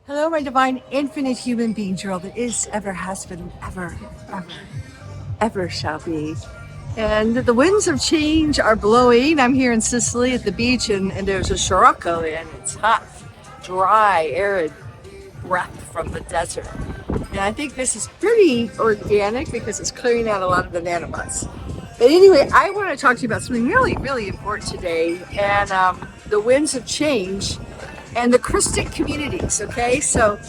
Hello, my divine, infinite human being world that is, ever has been, ever shall be. And the winds of change are blowing. I'm here in Sicily at the beach, and there's a scirocco, and it's hot, dry, arid breath from the desert. And I think this is pretty organic because it's clearing out a lot of the nanobots. But anyway, I want to talk to you about something really, really important today, and the winds of change and the Krystic communities, okay? So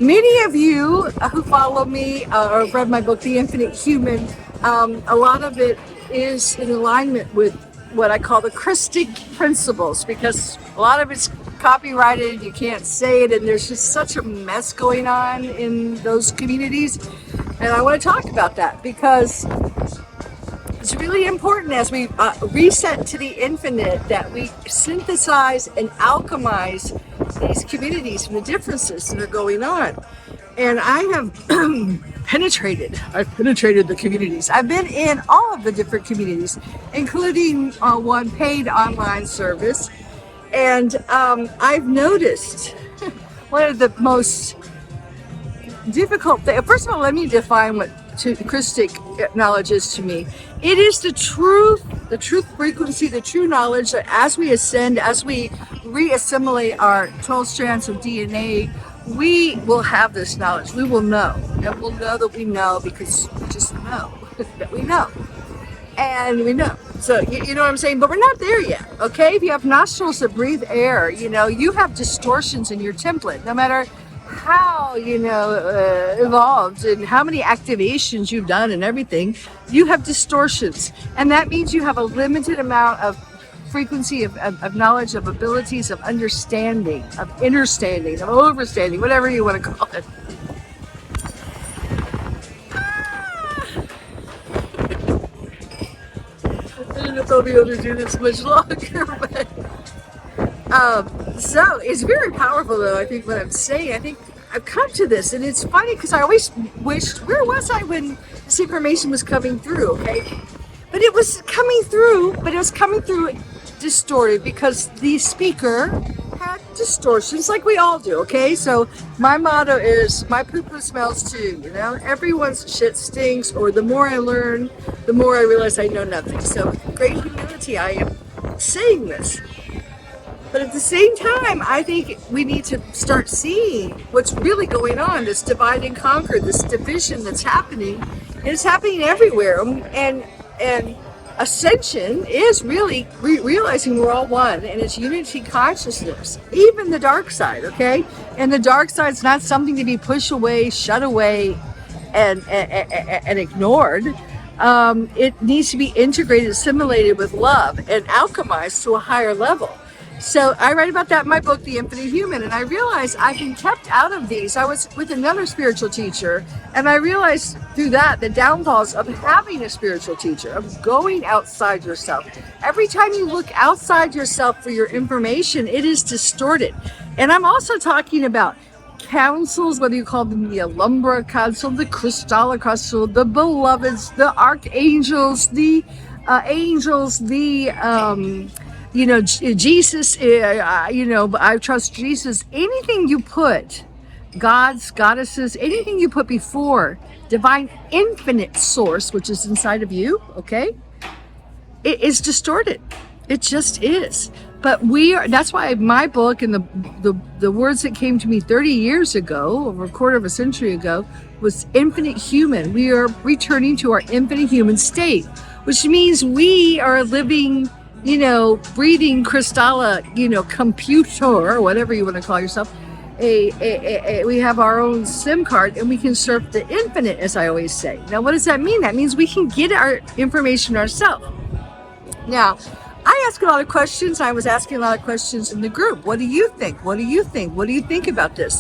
many of you who follow me or read my book, The Infinite Human, a lot of it is in alignment with what I call the Krystic principles, because a lot of it's copyrighted, you can't say it, and there's just such a mess going on in those communities. And I want to talk about that because it's really important as we reset to the infinite that we synthesize and alchemize these communities and the differences that are going on. And I have I've penetrated the communities. I've been in all of the different communities, including one paid online service. And I've noticed one of the most difficult things. First of all, let me define what Krystic knowledge is to me. It is the truth frequency, the true knowledge that as we ascend, as we re-assimilate our 12 strands of DNA, we will have this knowledge. We will know. And we'll know that we know because we just know that we know. And we know. So, you know what I'm saying? But we're not there yet, okay? If you have nostrils that breathe air, you have distortions in your template. No matter how evolved and how many activations you've done and everything, you have distortions, and that means you have a limited amount of frequency of knowledge, of abilities, of understanding, of understanding, of overstanding, whatever you want to call it. I don't know if I'll be able to do this much longer, but so it's very powerful, though. I think what I'm saying, I think I've come to this, and it's funny because I always wished, where was I when this information was coming through, okay? But it was coming through, distorted because the speaker had distortions like we all do, okay? So my motto is, my poo-poo smells too, Everyone's shit stinks, or the more I learn, the more I realize I know nothing. So great humility, I am saying this. But at the same time, I think we need to start seeing what's really going on, this divide and conquer, this division that's happening. And it's happening everywhere. And Ascension is really realizing we're all one, and it's unity consciousness, even the dark side, okay? And the dark side's not something to be pushed away, shut away, and ignored. It needs to be integrated, assimilated with love, and alchemized to a higher level. So I write about that in my book, The Infinite Human, and I realized I've been kept out of these. I was with another spiritual teacher, and I realized through that the downfalls of having a spiritual teacher, of going outside yourself. Every time you look outside yourself for your information, it is distorted. And I'm also talking about councils, whether you call them the Alumbra Council, the Crystallic Council, the Beloveds, the Archangels, the Angels, the Jesus, I trust Jesus. Anything you put, gods, goddesses, anything you put before divine infinite source, which is inside of you, okay, it is distorted. It just is. But that's why my book and the words that came to me 30 years ago, over a quarter of a century ago, was infinite human. We are returning to our infinite human state, which means we are living, breathing Crystalla, computer, or whatever you want to call yourself. We have our own SIM card, and we can surf the infinite, as I always say. Now, what does that mean? That means we can get our information ourselves. Now, I ask a lot of questions. I was asking a lot of questions in the group. What do you think? What do you think? What do you think about this?